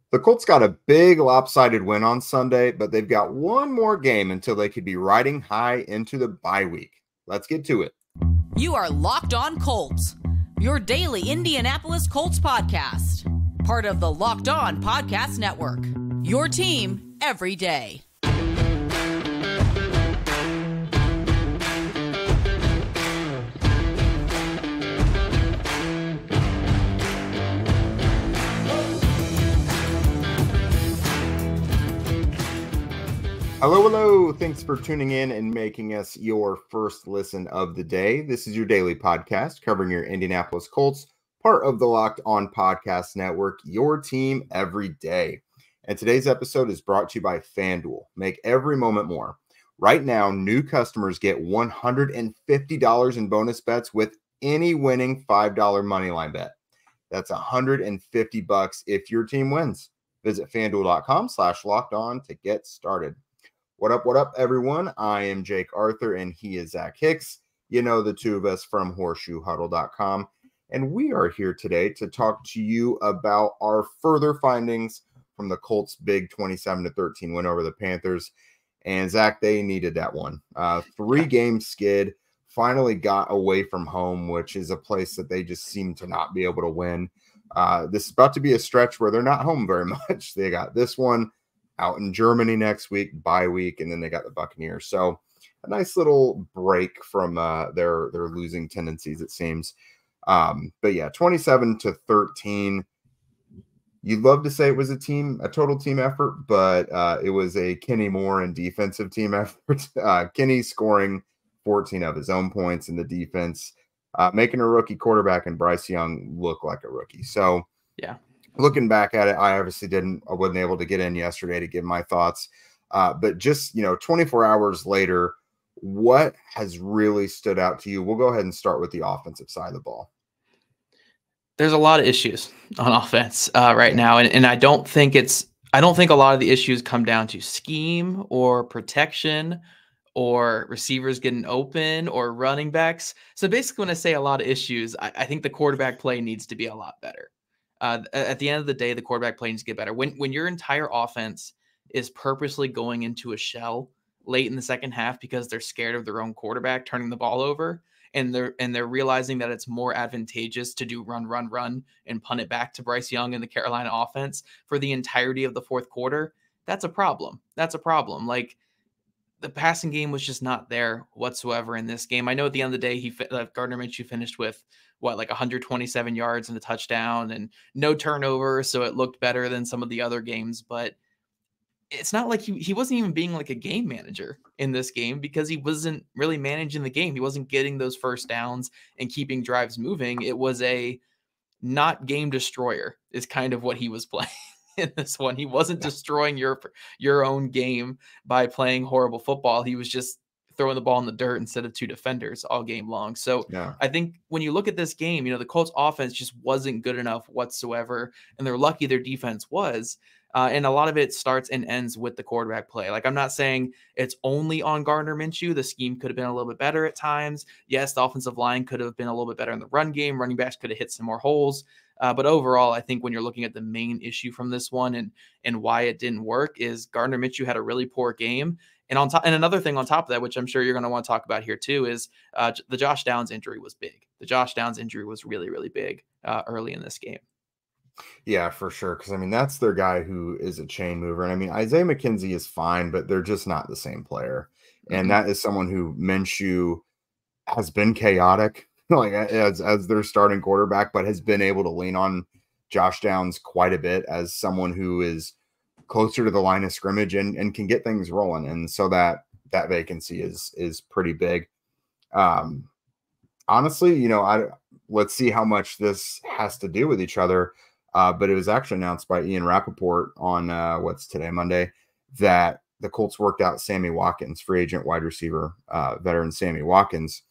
The Colts got a big lopsided win on Sunday, but they've got one more game until they could be riding high into the bye week. Let's get to it. You are Locked On Colts, your daily Indianapolis Colts podcast. Part of the Locked On Podcast Network, your team every day. Hello. Thanks for tuning in and making us your first listen of the day. This is your daily podcast covering your Indianapolis Colts, part of the Locked On Podcast Network, your team every day. And today's episode is brought to you by FanDuel. Make every moment more. Right now, new customers get $150 in bonus bets with any winning $5 moneyline bet. That's $150 if your team wins. Visit FanDuel.com/lockedon to get started. What up, everyone? I am Jake Arthur, and he is Zach Hicks. You know the two of us from horseshoehuddle.com. And we are here today to talk to you about our further findings from the Colts' big 27-13 win over the Panthers. And Zach, they needed that one. 3-game skid, finally got away from home, which is a place that they just seem to not be able to win. This is about to be a stretch where they're not home very much. They got this one out in Germany next week, bye week, and then they got the Buccaneers. So a nice little break from their losing tendencies, it seems. But yeah, 27-13. You'd love to say it was a total team effort, but it was a Kenny Moore and defensive team effort. Kenny scoring 14 of his own points in the defense, making a rookie quarterback and Bryce Young look like a rookie. So yeah. Looking back at it, I obviously wasn't able to get in yesterday to give my thoughts. But just, 24 hours later, what has really stood out to you? We'll go ahead and start with the offensive side of the ball. There's a lot of issues on offense right now. And I don't think a lot of the issues come down to scheme or protection or receivers getting open or running backs. So basically when I say a lot of issues, I think the quarterback play needs to be a lot better. At the end of the day, the quarterback play needs to get better. When your entire offense is purposely going into a shell late in the second half because they're scared of their own quarterback turning the ball over, and they're realizing that it's more advantageous to do run and punt it back to Bryce Young and the Carolina offense for the entirety of the fourth quarter, that's a problem. Like, the passing game was just not there whatsoever in this game. I know at the end of the day, Gardner Minshew finished with 127 yards and a touchdown and no turnover. So it looked better than some of the other games, but it's not like he wasn't even being like a game manager in this game because he wasn't really managing the game. He wasn't getting those first downs and keeping drives moving. It was a not game destroyer is kind of what he was playing. In this one, he wasn't destroying your own game by playing horrible football. He was just throwing the ball in the dirt instead of two defenders all game long. So I think when you look at this game, the Colts offense just wasn't good enough whatsoever. And they're lucky their defense was. And a lot of it starts and ends with the quarterback play. Like, I'm not saying it's only on Gardner Minshew. The scheme could have been a little bit better at times. Yes, the offensive line could have been a little bit better in the run game. Running backs could have hit some more holes. But overall, I think when you're looking at the main issue from this one and why it didn't work is Gardner Minshew had a really poor game. And another thing on top of that, which I'm sure you're going to want to talk about here too, is the Josh Downs injury was big. The Josh Downs injury was really, really big early in this game. Yeah, for sure. Because, that's their guy who is a chain mover. And, Isaiah McKenzie is fine, but they're just not the same player. And that is someone who Minshew has been chaotic, like as their starting quarterback, but has been able to lean on Josh Downs quite a bit as someone who is closer to the line of scrimmage and can get things rolling. And so that vacancy is pretty big. Honestly, let's see how much this has to do with each other. But it was actually announced by Ian Rappaport on what's today, Monday, that the Colts worked out Sammy Watkins, free agent wide receiver, veteran Sammy Watkins.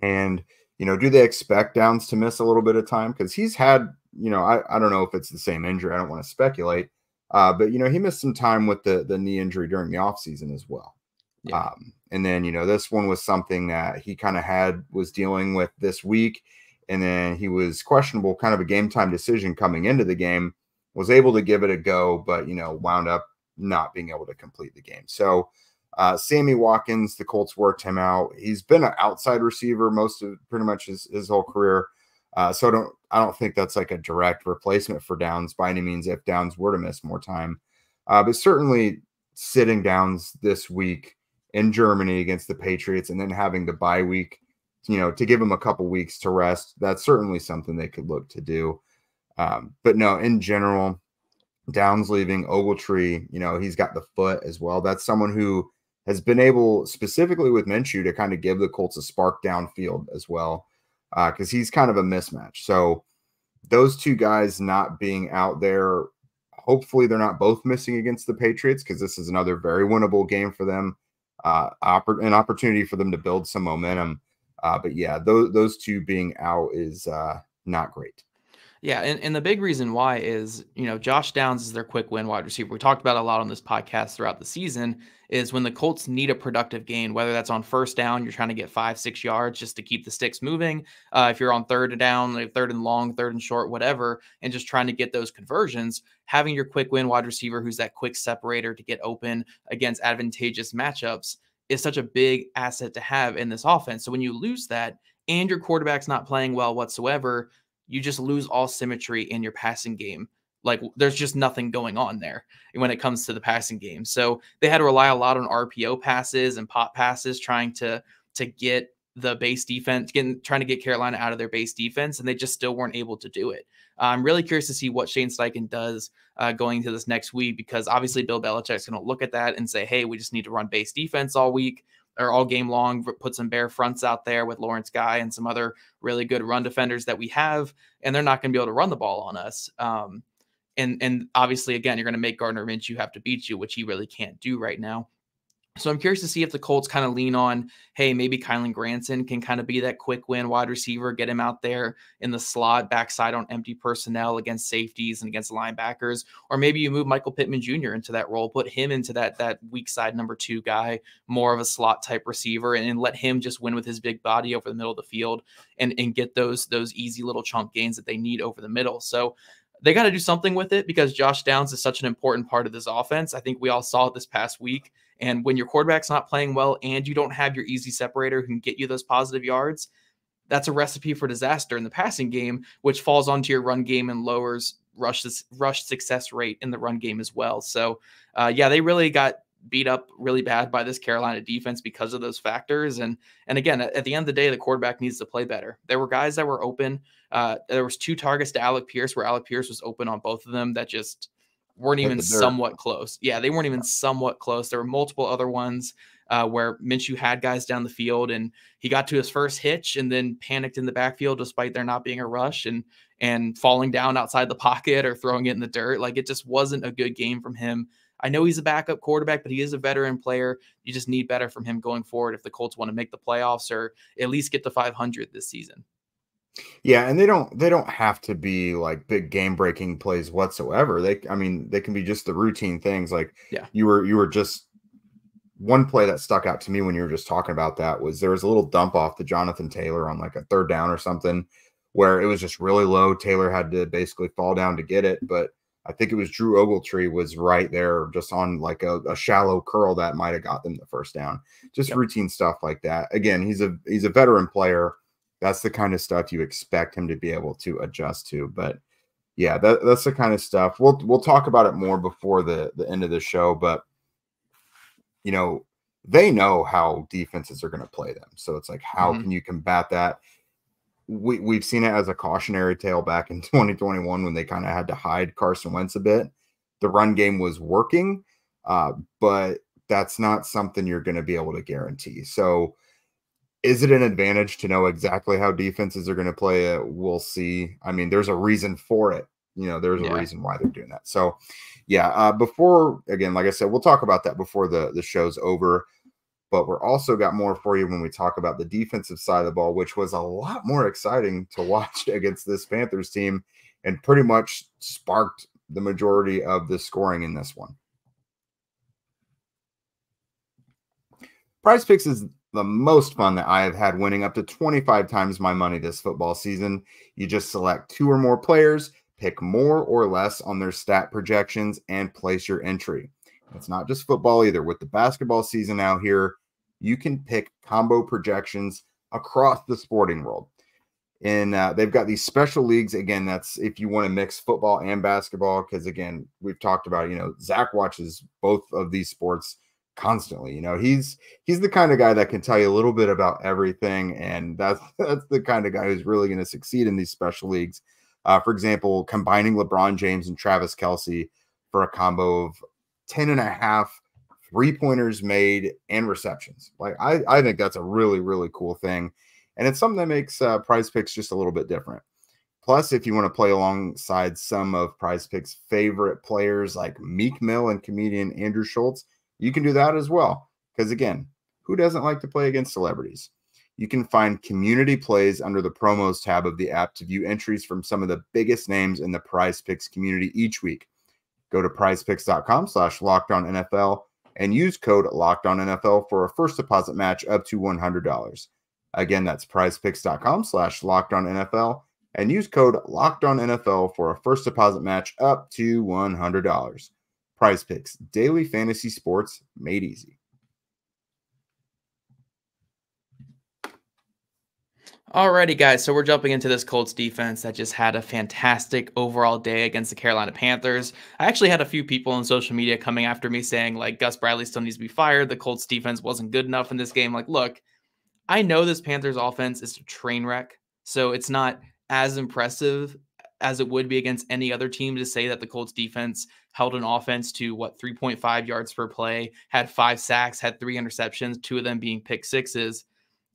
And, do they expect Downs to miss a little bit of time? Because he's had, I don't know if it's the same injury. I don't want to speculate. But, he missed some time with the knee injury during the offseason as well. Yeah. And then, this one was something that he kind of was dealing with this week. And then he was questionable, kind of a game time decision coming into the game. was able to give it a go, but, wound up not being able to complete the game. So Sammy Watkins, the Colts worked him out. He's been an outside receiver pretty much his whole career. So I don't think that's like a direct replacement for Downs by any means if Downs were to miss more time. But certainly sitting Downs this week in Germany against the Patriots and then having the bye week, to give him a couple weeks to rest, that's certainly something they could look to do. But no, in general, Downs leaving, Ogletree, he's got the foot as well. That's someone who has been able, specifically with Minshew, to kind of give the Colts a spark downfield as well, because he's kind of a mismatch. So those two guys not being out there, hopefully they're not both missing against the Patriots, because this is another very winnable game for them, an opportunity for them to build some momentum. But yeah, those two being out is not great. Yeah, and the big reason why is, Josh Downs is their quick win wide receiver. We talked about a lot on this podcast throughout the season, is when the Colts need a productive gain, whether that's on first down, you're trying to get 5-6 yards just to keep the sticks moving. If you're on third down, like third and long, third and short, whatever, and just trying to get those conversions, having your quick win wide receiver who's that quick separator to get open against advantageous matchups is such a big asset to have in this offense. So when you lose that and your quarterback's not playing well whatsoever, you just lose all symmetry in your passing game. Like there's just nothing going on there when it comes to the passing game. So they had to rely a lot on RPO passes and pop passes, trying to get the base defense, trying to get Carolina out of their base defense, and they just still weren't able to do it. I'm really curious to see what Shane Steichen does going into this next week, because obviously Bill Belichick's going to look at that and say, hey, we just need to run base defense all week or all game long, put some bare fronts out there with Lawrence Guy and some other really good run defenders that we have, and they're not going to be able to run the ball on us. And obviously, again, you're going to make Gardner Minshew have to beat you, which he really can't do right now. So I'm curious to see if the Colts kind of lean on, hey, maybe Kylan Granson can kind of be that quick win wide receiver, get him out there in the slot, backside on empty personnel against safeties and against linebackers. Or maybe you move Michael Pittman Jr. into that role, put him into that weak side number 2 guy, more of a slot type receiver, and let him just win with his big body over the middle of the field and get those easy little chunk gains that they need over the middle. So they got to do something with it, because Josh Downs is such an important part of this offense. I think we all saw it this past week. And when your quarterback's not playing well and you don't have your easy separator who can get you those positive yards, that's a recipe for disaster in the passing game, which falls onto your run game and lowers rush success rate in the run game as well. So, yeah, they really got beat up really bad by this Carolina defense because of those factors. And again, at the end of the day, the quarterback needs to play better. There were guys that were open. There was 2 targets to Alec Pierce where Alec Pierce was open on both of them that just weren't even somewhat close. Yeah, they weren't even somewhat close. There were multiple other ones where Minshew had guys down the field and he got to his first hitch and then panicked in the backfield despite there not being a rush and falling down outside the pocket or throwing it in the dirt. Like, it just wasn't a good game from him. I know he's a backup quarterback, but he is a veteran player. You just need better from him going forward if the Colts want to make the playoffs or at least get to 500 this season. Yeah, and they don't have to be like big game breaking plays whatsoever. They can be just the routine things. Like, yeah, you were just, one play that stuck out to me when you were just talking about that was there was a little dump off to Jonathan Taylor on like a third down or something where it was just really low. Taylor had to basically fall down to get it, but I think it was Drew Ogletree was right there just on like a shallow curl that might have got them the first down. Just routine stuff like that. Again, he's a veteran player. That's the kind of stuff you expect him to be able to adjust to. But yeah, that's the kind of stuff. We'll talk about it more before the end of the show, but they know how defenses are going to play them. So it's like, how can you combat that? We've seen it as a cautionary tale back in 2021 when they kind of had to hide Carson Wentz a bit. The run game was working, but that's not something you're going to be able to guarantee. So is it an advantage to know exactly how defenses are going to play it? We'll see. I mean, there's a reason for it. There's a reason why they're doing that. So yeah, before, again, like I said, we'll talk about that before the show's over. But we're also got more for you when we talk about the defensive side of the ball, which was a lot more exciting to watch against this Panthers team and pretty much sparked the majority of the scoring in this one. PrizePicks is the most fun that I have had, winning up to 25 times my money this football season. You just select 2 or more players, pick more or less on their stat projections, and place your entry. It's not just football either. With the basketball season out here, you can pick combo projections across the sporting world. And they've got these special leagues. Again, that's if you want to mix football and basketball, because again, we've talked about, Zach watches both of these sports constantly. He's the kind of guy that can tell you a little bit about everything, and that's the kind of guy who's really going to succeed in these special leagues. For example, combining LeBron James and Travis Kelce for a combo of 10.5 3-pointers made and receptions. Like I think that's a really, really cool thing. And it's something that makes PrizePicks just a little bit different. Plus, if you want to play alongside some of PrizePicks' favorite players like Meek Mill and comedian Andrew Schultz, you can do that as well. Because again, who doesn't like to play against celebrities? You can find community plays under the promos tab of the app to view entries from some of the biggest names in the PrizePicks community each week. Go to prizepicks.com/LockedOnNFL and use code LockedOnNFL for a first deposit match up to $100. Again, that's prizepicks.com/LockedOnNFL and use code LockedOnNFL for a first deposit match up to $100. PrizePicks, daily fantasy sports made easy. Alrighty, guys, so we're jumping into this Colts defense that just had a fantastic overall day against the Carolina Panthers. I actually had a few people on social media coming after me saying, like, Gus Bradley still needs to be fired. The Colts defense wasn't good enough in this game. Like, look, I know this Panthers offense is a train wreck, so it's not as impressive as it would be against any other team to say that the Colts defense held an offense to, 3.5 yards per play, had 5 sacks, had 3 interceptions, 2 of them being pick sixes.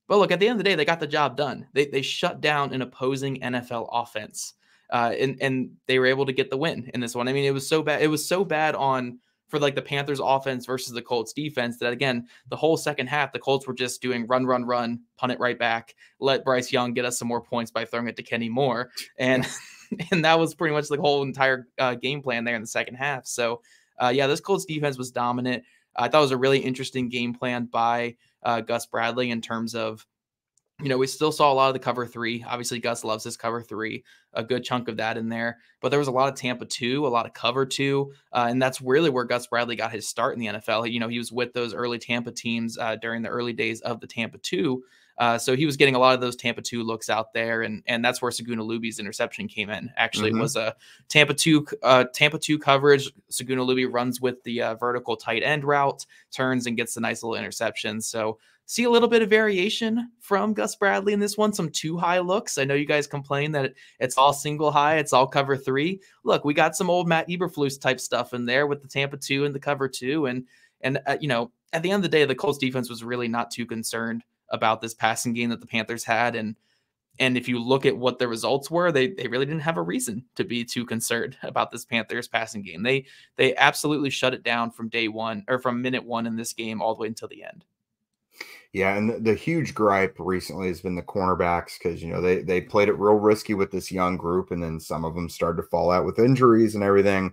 But look, at the end of the day, they got the job done. They shut down an opposing NFL offense, and they were able to get the win in this one. I mean, it was so bad. It was so bad for like the Panthers offense versus the Colts defense that, again, the whole second half, the Colts were just doing run, punt it right back, let Bryce Young get us some more points by throwing it to Kenny Moore. And and that was pretty much the whole entire game plan there in the second half. So, this Colts defense was dominant. I thought it was a really interesting game plan by Gus Bradley in terms of, we still saw a lot of the cover 3. Obviously, Gus loves his cover 3, a good chunk of that in there. But there was a lot of Tampa 2, a lot of cover 2. And that's really where Gus Bradley got his start in the NFL. He was with those early Tampa teams during the early days of the Tampa 2. So he was getting a lot of those Tampa 2 looks out there. And that's where Saguna Luby's interception came in. Actually, it was a Tampa 2 coverage. Saguna Luby runs with the vertical tight end route, turns and gets a nice little interception. So see a little bit of variation from Gus Bradley in this one, some too high looks. I know you guys complain that it's all single high, it's all cover 3. Look, we got some old Matt Eberflus type stuff in there with the Tampa 2 and the cover 2. And at the end of the day, the Colts defense was really not too concerned about this passing game that the Panthers had. And if you look at what the results were, they really didn't have a reason to be too concerned about this Panthers passing game. They absolutely shut it down from day one, or from minute 1 in this game all the way until the end. Yeah, and the huge gripe recently has been the cornerbacks because, they played it real risky with this young group, and then some of them started to fall out with injuries and everything.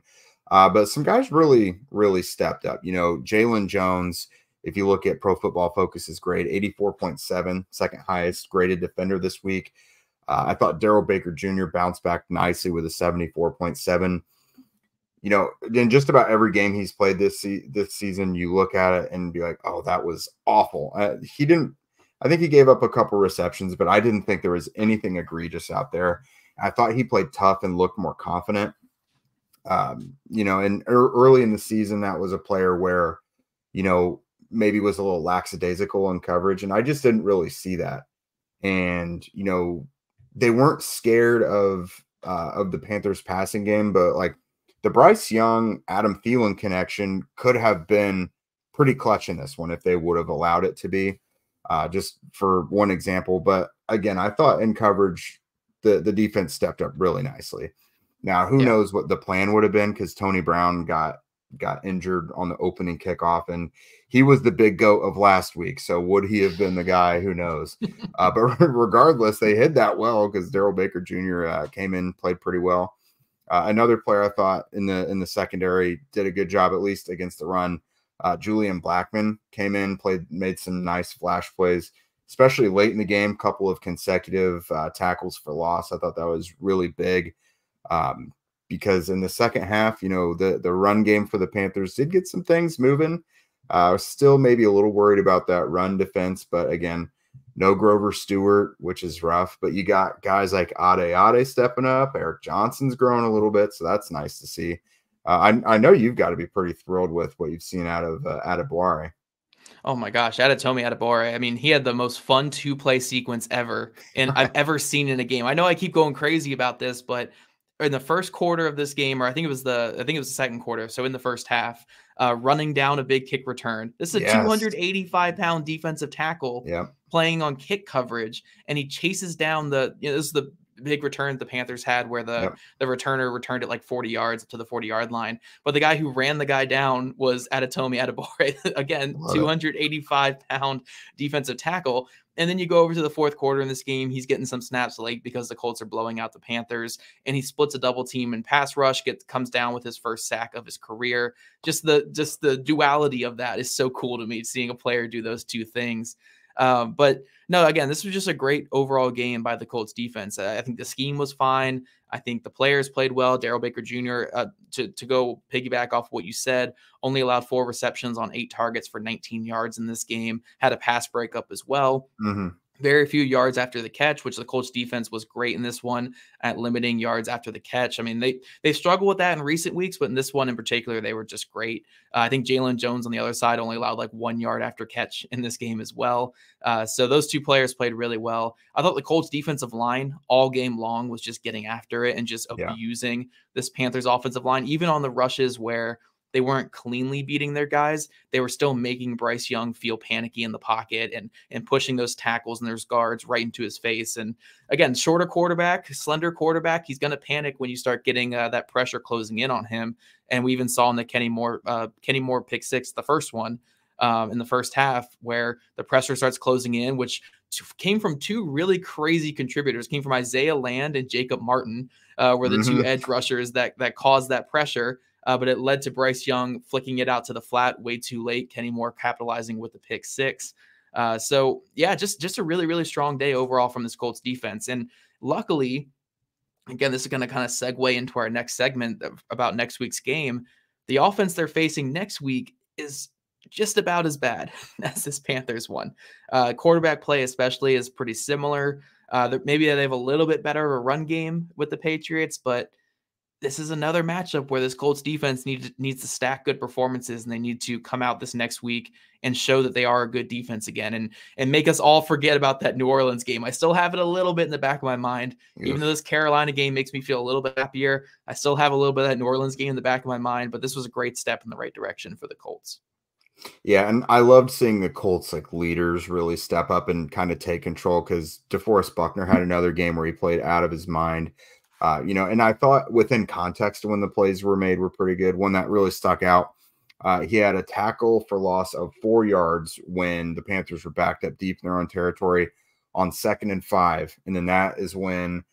But some guys really, really stepped up. Jalen Jones, if you look at Pro Football Focus's grade, 84.7, second highest graded defender this week. I thought Darrell Baker Jr. bounced back nicely with a 74.7. In just about every game he's played this season, you look at it and be like, oh, that was awful. I think he gave up a couple receptions, but I didn't think there was anything egregious out there. I thought he played tough and looked more confident. And early in the season, that was a player where, maybe was a little lackadaisical in coverage, and I just didn't really see that. And, they weren't scared of the Panthers passing game, but like, the Bryce Young, Adam Thielen connection could have been pretty clutch in this one if they would have allowed it to be, just for one example. But again, I thought in coverage, the defense stepped up really nicely. Now, who knows what the plan would have been, because Tony Brown got injured on the opening kickoff, and he was the big goat of last week. So would he have been the guy? Who knows? But regardless, they hid that well because Darrell Baker Jr. Came in, played pretty well. Another player I thought in the secondary did a good job, at least against the run. Julian Blackmon came in, made some nice flash plays, especially late in the game. Couple of consecutive tackles for loss. I thought that was really big. because in the second half, the run game for the Panthers did get some things moving. Still maybe a little worried about that run defense, but again, no Grover Stewart, which is rough. But you got guys like Ade stepping up. Eric Johnson's growing a little bit, so that's nice to see. I know you've got to be pretty thrilled with what you've seen out of Adebawore. Oh my gosh, Adetomi Adebawore. I mean, he had the most fun 2-play sequence ever, and I've ever seen in a game. I know I keep going crazy about this, but in the first quarter of this game, or I think it was the second quarter. So in the first half, running down a big kick return. This is a 285-pound defensive tackle playing on kick coverage, and he chases down this is the big return the Panthers had where the returner returned it like 40 yards to the 40-yard line. But the guy who ran the guy down was Adetomi Adebawore. Again, 285-pound defensive tackle. And then you go over to the fourth quarter in this game. He's getting some snaps late because the Colts are blowing out the Panthers, and he splits a double team and pass rush, comes down with his first sack of his career. Just the duality of that is so cool to me, seeing a player do those two things. But no, again, this was just a great overall game by the Colts defense. I think the scheme was fine. I think the players played well. Darrell Baker Jr., to go piggyback off what you said, only allowed 4 receptions on 8 targets for 19 yards in this game, had a pass breakup as well. Very few yards after the catch, which the Colts defense was great in this one at limiting yards after the catch. I mean, they struggled with that in recent weeks, but in this one in particular, they were just great. I think Jalen Jones on the other side only allowed like 1 yard after catch in this game as well. So those two players played really well. I thought the Colts defensive line all game long was just getting after it and just abusing this Panthers offensive line, even on the rushes where they weren't cleanly beating their guys. They were still making Bryce Young feel panicky in the pocket and pushing those tackles and those guards right into his face. And again, slender quarterback, he's going to panic when you start getting that pressure closing in on him. And we even saw in the Kenny Moore pick six, the first one in the first half, where the pressure starts closing in, which came from 2 really crazy contributors. Came from Isaiah Land and Jacob Martin, were the 2 edge rushers that caused that pressure. But it led to Bryce Young flicking it out to the flat way too late. Kenny Moore capitalizing with the pick 6. So yeah, just a really, really strong day overall from this Colts defense. And luckily, again, this is going to kind of segue into our next segment about next week's game. The offense they're facing next week is just about as bad as this Panthers one. Quarterback play especially is pretty similar. Maybe they have a little bit better of a run game with the Patriots, but this is another matchup where this Colts defense needs to stack good performances, and they need to come out this next week and show that they are a good defense again and make us all forget about that New Orleans game. I still have it a little bit in the back of my mind. Even though this Carolina game makes me feel a little bit happier, I still have a little bit of that New Orleans game in the back of my mind, but this was a great step in the right direction for the Colts. Yeah, and I loved seeing the Colts leaders really step up and kind of take control, because DeForest Buckner had another game where he played out of his mind. And I thought within context when the plays were made were pretty good. One that really stuck out, he had a tackle for loss of 4 yards when the Panthers were backed up deep in their own territory on 2nd and 5. And then that is when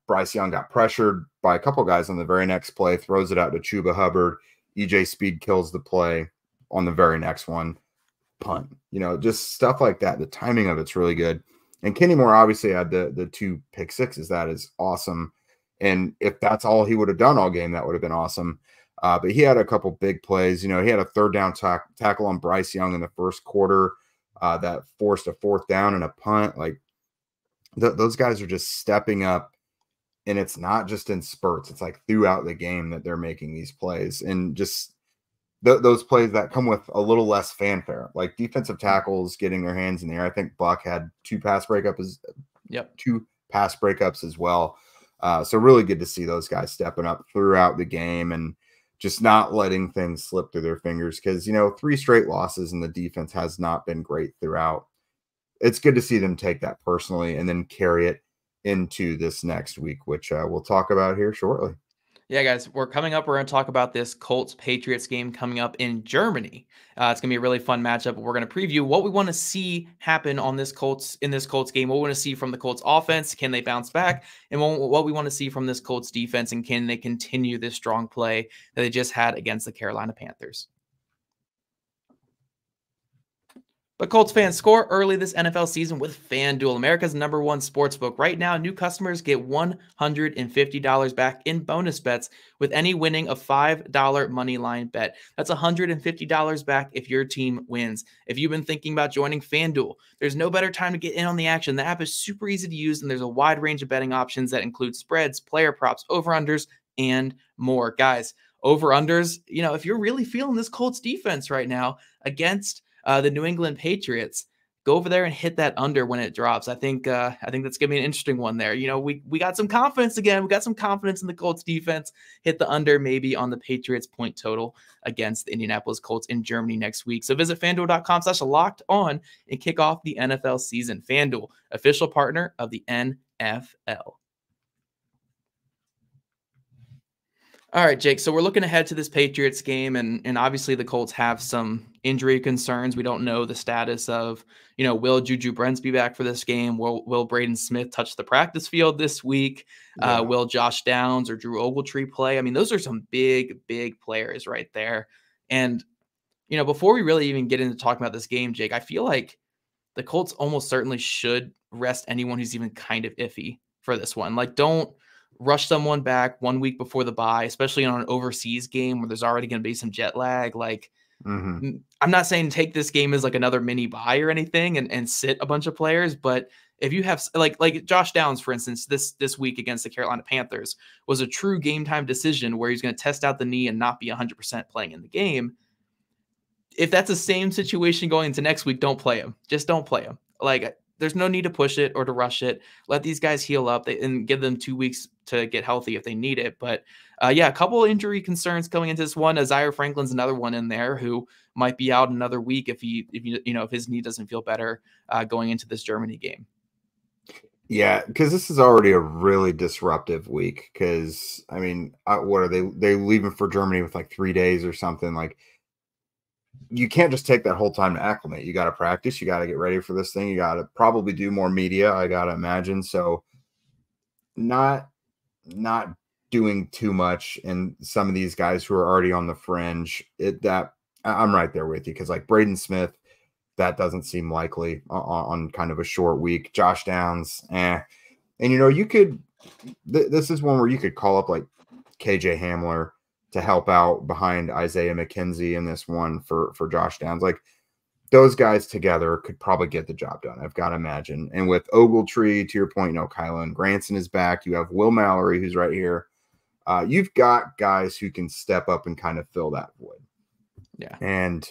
Bryce Young got pressured by a couple guys on the very next play, throws it out to Chuba Hubbard. EJ Speed kills the play on the very next one, punt. Just stuff like that. The timing of it's really good. And Kenny Moore obviously had the 2 pick sixes. That is awesome. And if that's all he would have done all game, that would have been awesome. But he had a couple big plays. He had a 3rd down tackle on Bryce Young in the first quarter that forced a 4th down and a punt. Those guys are just stepping up. And it's not just in spurts. It's throughout the game that they're making these plays. And just those plays that come with a little less fanfare, like defensive tackles getting their hands in the air. I think Buck had 2 pass breakups as well. So really good to see those guys stepping up throughout the game and just not letting things slip through their fingers, because 3 straight losses and the defense has not been great throughout. It's good to see them take that personally and then carry it into this next week, which we'll talk about here shortly. Yeah, guys, we're coming up. We're going to talk about this Colts-Patriots game coming up in Germany. It's going to be a really fun matchup. We're going to preview what we want to see happen in this Colts game, what we want to see from the Colts offense. Can they bounce back? And what we want to see from this Colts defense, and can they continue this strong play that they just had against the Carolina Panthers? But Colts fans, score early this NFL season with FanDuel, America's #1 sportsbook. Right now, new customers get $150 back in bonus bets with any winning a $5 money line bet. That's $150 back if your team wins. If you've been thinking about joining FanDuel, there's no better time to get in on the action. The app is super easy to use, and there's a wide range of betting options that include spreads, player props, over-unders, and more. Guys, over-unders, if you're really feeling this Colts defense right now against the New England Patriots, go over there and hit that under when it drops. I think that's gonna be an interesting one there. We got some confidence again. We got some confidence in the Colts defense. Hit the under maybe on the Patriots point total against the Indianapolis Colts in Germany next week. So visit FanDuel.com/locked-on and kick off the NFL season. FanDuel, official partner of the NFL. All right, Jake. So we're looking ahead to this Patriots game, and obviously the Colts have some injury concerns. We don't know the status of, will Juju Brents be back for this game? Will Braden Smith touch the practice field this week? Yeah. Will Josh Downs or Drew Ogletree play? I mean, those are some big players right there. And, before we really even get into talking about this game, Jake, I feel like the Colts almost certainly should rest anyone who's even kind of iffy for this one. Like, don't rush someone back 1 week before the bye, especially on an overseas game where there's already going to be some jet lag. Like, I'm not saying take this game as like another mini bye or anything and sit a bunch of players, but if you have like Josh Downs, for instance, this week against the Carolina Panthers was a true game time decision where he's going to test out the knee and not be 100% playing in the game. If that's the same situation going into next week, don't play him. Just don't play him. Like, there's no need to push it or to rush it. Let these guys heal up and give them 2 weeks to get healthy if they need it. But a couple injury concerns coming into this one. Zaire Franklin's another one in there who might be out another week if his knee doesn't feel better going into this Germany game. Yeah, because this is already a really disruptive week. Because what are they leaving for Germany with like 3 days or something? Like, you can't just take that whole time to acclimate. You got to practice. You got to get ready for this thing. You got to probably do more media, I got to imagine. So not doing too much. And some of these guys who are already on the fringe, I'm right there with you. Because like Braden Smith, that doesn't seem likely on kind of a short week. Josh Downs, And you could, this is one where you could call up like KJ Hamler to help out behind Isaiah McKenzie in this one for Josh Downs. Like, those guys together could probably get the job done, I've got to imagine. And with Ogletree, to your point, Kylan Granson is back. You have Will Mallory, who's right here. You've got guys who can step up and kind of fill that void. Yeah. And,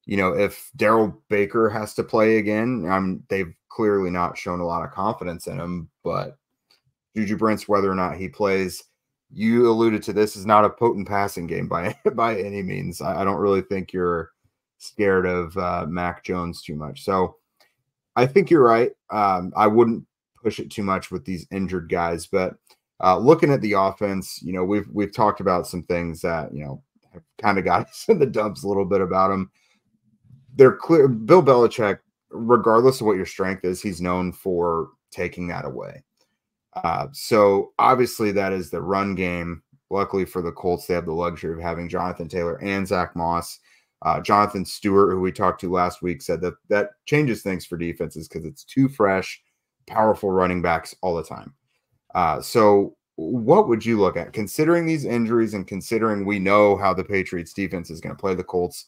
if Darrell Baker has to play again, they've clearly not shown a lot of confidence in him, but Juju Brents, whether or not he plays, you alluded to, this is not a potent passing game by any means. I don't really think you're scared of Mac Jones too much. So I think you're right. I wouldn't push it too much with these injured guys, but looking at the offense, we've talked about some things that, have kind of got us in the dumps a little bit about them. They're clear. Bill Belichick, regardless of what your strength is, he's known for taking that away. So obviously that is the run game. Luckily for the Colts, they have the luxury of having Jonathan Taylor and Zach Moss. Jonathan Stewart, who we talked to last week, said that changes things for defenses because it's two fresh, powerful running backs all the time. So what would you look at, considering these injuries and considering we know how the Patriots defense is going to play the Colts?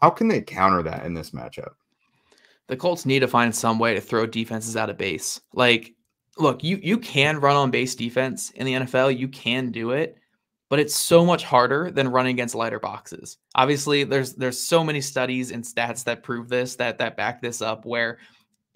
How can they counter that in this matchup? The Colts need to find some way to throw defenses out of base. Like, look, you can run on base defense in the NFL. You can do it, but it's so much harder than running against lighter boxes. Obviously, there's so many studies and stats that prove this, that back this up, where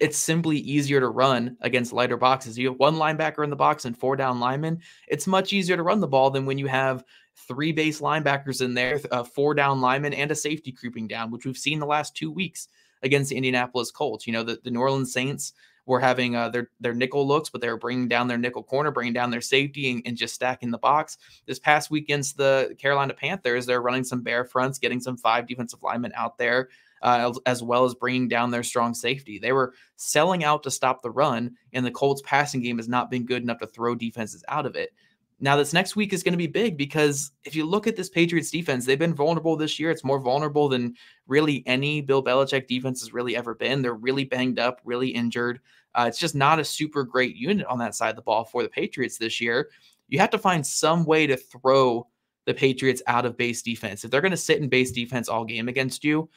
it's simply easier to run against lighter boxes. You have one linebacker in the box and 4 down linemen. It's much easier to run the ball than when you have 3 base linebackers in there, 4 down linemen, and a safety creeping down, which we've seen the last 2 weeks against the Indianapolis Colts. The New Orleans Saints were having their nickel looks, but they were bringing down their nickel corner, bringing down their safety, and just stacking the box. This past week against the Carolina Panthers, they're running some bare fronts, getting some 5 defensive linemen out there, as well as bringing down their strong safety. They were selling out to stop the run, and the Colts passing game has not been good enough to throw defenses out of it. Now, this next week is going to be big because if you look at this Patriots defense, they've been vulnerable this year. It's more vulnerable than really any Bill Belichick defense has really ever been. They're really banged up, really injured. It's just not a super great unit on that side of the ball for the Patriots this year. You have to find some way to throw the Patriots out of base defense. If they're going to sit in base defense all game against you,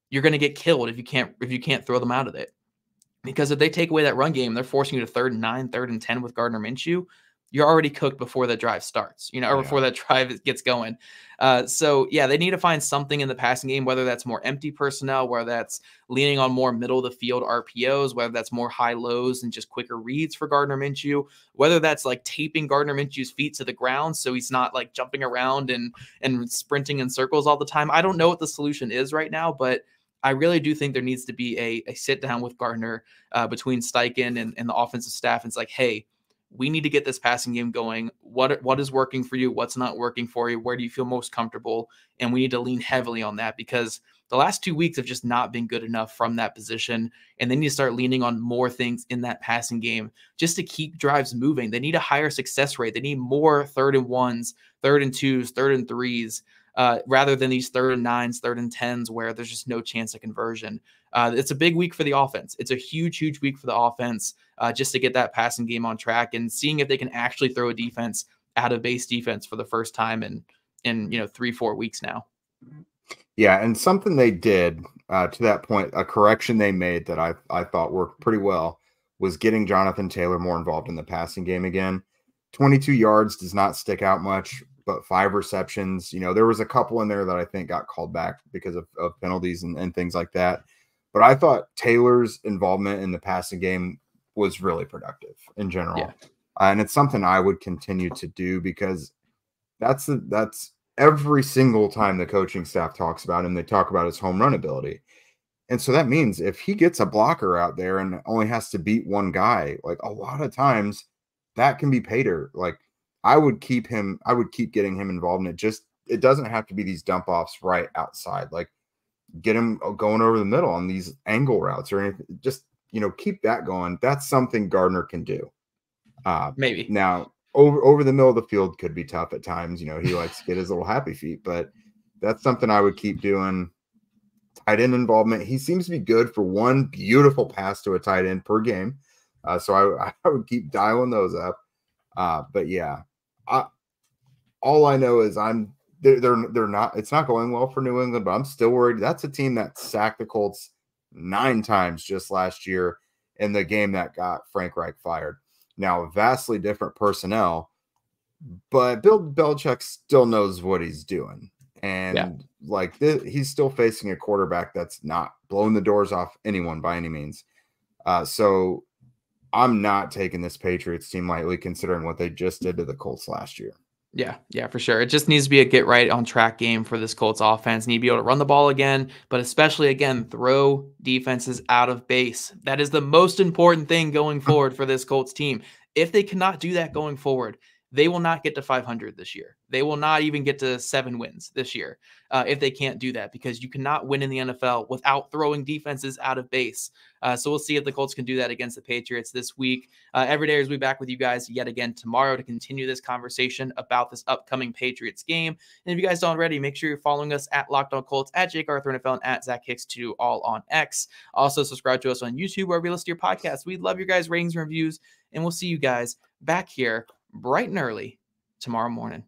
you're going to get killed if you can't throw them out of it. Because if they take away that run game, they're forcing you to 3rd and 9, 3rd and 10 with Gardner Minshew. You're already cooked before the drive starts, or before that drive gets going. So they need to find something in the passing game, whether that's more empty personnel, whether that's leaning on more middle of the field RPOs, whether that's more high lows and just quicker reads for Gardner Minshew, whether that's like taping Gardner Minshew's feet to the ground so he's not like jumping around and sprinting in circles all the time. I don't know what the solution is right now, but I really do think there needs to be a sit down with Gardner between Steichen and the offensive staff. And it's like, hey, we need to get this passing game going. What is working for you? What's not working for you? Where do you feel most comfortable? And we need to lean heavily on that because the last 2 weeks have just not been good enough from that position. And they need to start leaning on more things in that passing game just to keep drives moving. They need a higher success rate. They need more 3rd and 1s, 3rd and 2s, 3rd and 3s. Rather than these 3rd and 9s, 3rd and 10s, where there's just no chance of conversion. It's a big week for the offense. It's a huge, huge week for the offense just to get that passing game on track and seeing if they can actually throw a defense out of base defense for the first time in 3-4 weeks now. Yeah, and something they did to that point, a correction they made that I thought worked pretty well was getting Jonathan Taylor more involved in the passing game again. 22 yards does not stick out much, but 5 receptions. There was a couple in there that I think got called back because of penalties and things like that. But I thought Taylor's involvement in the passing game was really productive in general. Yeah. And it's something I would continue to do because that's every single time the coaching staff talks about him, they talk about his home run ability. And so that means if he gets a blocker out there and only has to beat one guy, like a lot of times that can be pater. Like I would keep getting him involved in it. It doesn't have to be these dump offs right outside. Like get him going over the middle on these angle routes or anything. Just, keep that going. That's something Gardner can do. Maybe. Now over the middle of the field could be tough at times. He likes to get his little happy feet, but that's something I would keep doing. Tight end involvement. He seems to be good for one beautiful pass to a tight end per game. So I would keep dialing those up. But yeah, all I know is they're not, it's not going well for New England, but I'm still worried. That's a team that sacked the Colts 9 times just last year in the game that got Frank Reich fired. Now, vastly different personnel, but Bill Belichick still knows what he's doing. And he's still facing a quarterback that's not blowing the doors off anyone by any means. So I'm not taking this Patriots team lightly considering what they just did to the Colts last year. Yeah, for sure. It just needs to be a get right on track game for this Colts offense. Need to be able to run the ball again, but especially again, throw defenses out of base. That is the most important thing going forward for this Colts team. If they cannot do that going forward, they will not get to 500 this year. They will not even get to 7 wins this year if they can't do that, because you cannot win in the NFL without throwing defenses out of base. So we'll see if the Colts can do that against the Patriots this week. Everydayers will be back with you guys yet again tomorrow to continue this conversation about this upcoming Patriots game. And if you guys don't already, make sure you're following us at Locked On Colts, at Jake Arthur NFL, and at Zach Hicks2, all on X. Also subscribe to us on YouTube wherever you listen to your podcast. We love your guys' ratings and reviews, and we'll see you guys back here bright and early tomorrow morning.